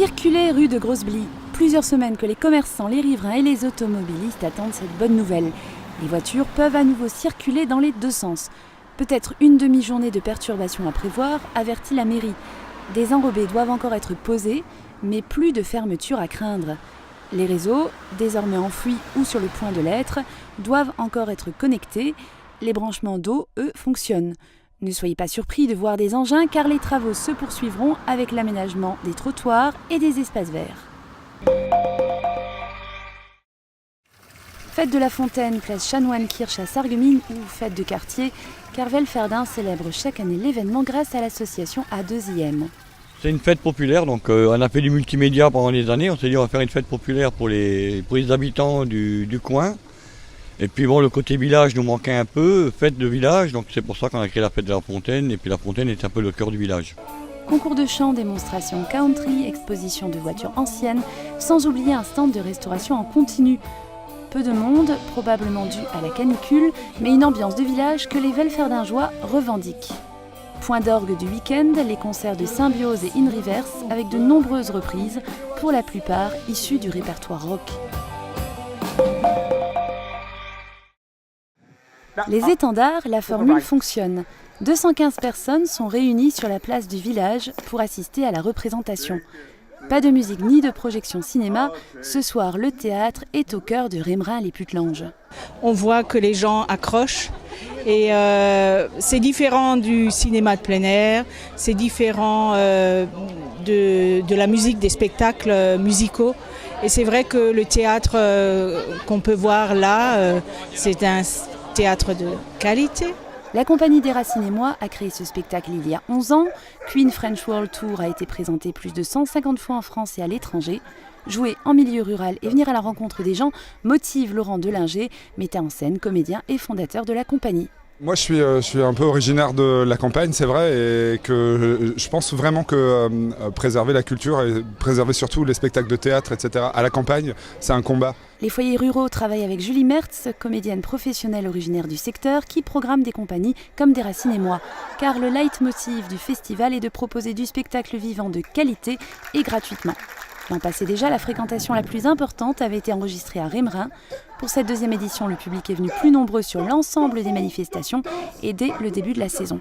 Circuler rue de Grosse-Blie. Plusieurs semaines que les commerçants, les riverains et les automobilistes attendent cette bonne nouvelle. Les voitures peuvent à nouveau circuler dans les deux sens. Peut-être une demi-journée de perturbation à prévoir, avertit la mairie. Des enrobés doivent encore être posés, mais plus de fermeture à craindre. Les réseaux, désormais enfouis ou sur le point de l'être, doivent encore être connectés. Les branchements d'eau, eux, fonctionnent. Ne soyez pas surpris de voir des engins car les travaux se poursuivront avec l'aménagement des trottoirs et des espaces verts. Fête de la Fontaine, place Chanoine-Kirch à Sarreguemines ou fête de quartier, Kervel-Ferdin célèbre chaque année l'événement grâce à l'association A2IM. C'est une fête populaire, donc on a fait du multimédia pendant des années. On s'est dit on va faire une fête populaire pour les habitants du coin. Et puis bon, le côté village nous manquait un peu, fête de village, donc c'est pour ça qu'on a créé la fête de la Fontaine. Et puis la Fontaine est un peu le cœur du village. Concours de chant, démonstration country, exposition de voitures anciennes, sans oublier un stand de restauration en continu. Peu de monde, probablement dû à la canicule, mais une ambiance de village que les Velferdingeois revendiquent. Point d'orgue du week-end, les concerts de Symbiose et In Reverse avec de nombreuses reprises, pour la plupart issues du répertoire rock. Les étendards, la formule fonctionne. 215 personnes sont réunies sur la place du village pour assister à la représentation. Pas de musique ni de projection cinéma, ce soir le théâtre est au cœur de Rémerin-les-Putlanges. On voit que les gens accrochent et c'est différent du cinéma de plein air, c'est différent de la musique, des spectacles musicaux. Et c'est vrai que le théâtre qu'on peut voir là, c'est un théâtre de qualité. La compagnie des Racines et moi a créé ce spectacle il y a 11 ans. Queen French World Tour a été présenté plus de 150 fois en France et à l'étranger. Jouer en milieu rural et venir à la rencontre des gens motive Laurent Delinger, metteur en scène, comédien et fondateur de la compagnie. Moi je suis un peu originaire de la campagne, c'est vrai, et que je pense vraiment que préserver la culture et préserver surtout les spectacles de théâtre, etc. à la campagne, c'est un combat. Les foyers ruraux travaillent avec Julie Mertz, comédienne professionnelle originaire du secteur, qui programme des compagnies comme des Racines et moi. Car le leitmotiv du festival est de proposer du spectacle vivant de qualité et gratuitement. L'an passé déjà, la fréquentation la plus importante avait été enregistrée à Rémerin. Pour cette deuxième édition, le public est venu plus nombreux sur l'ensemble des manifestations et dès le début de la saison.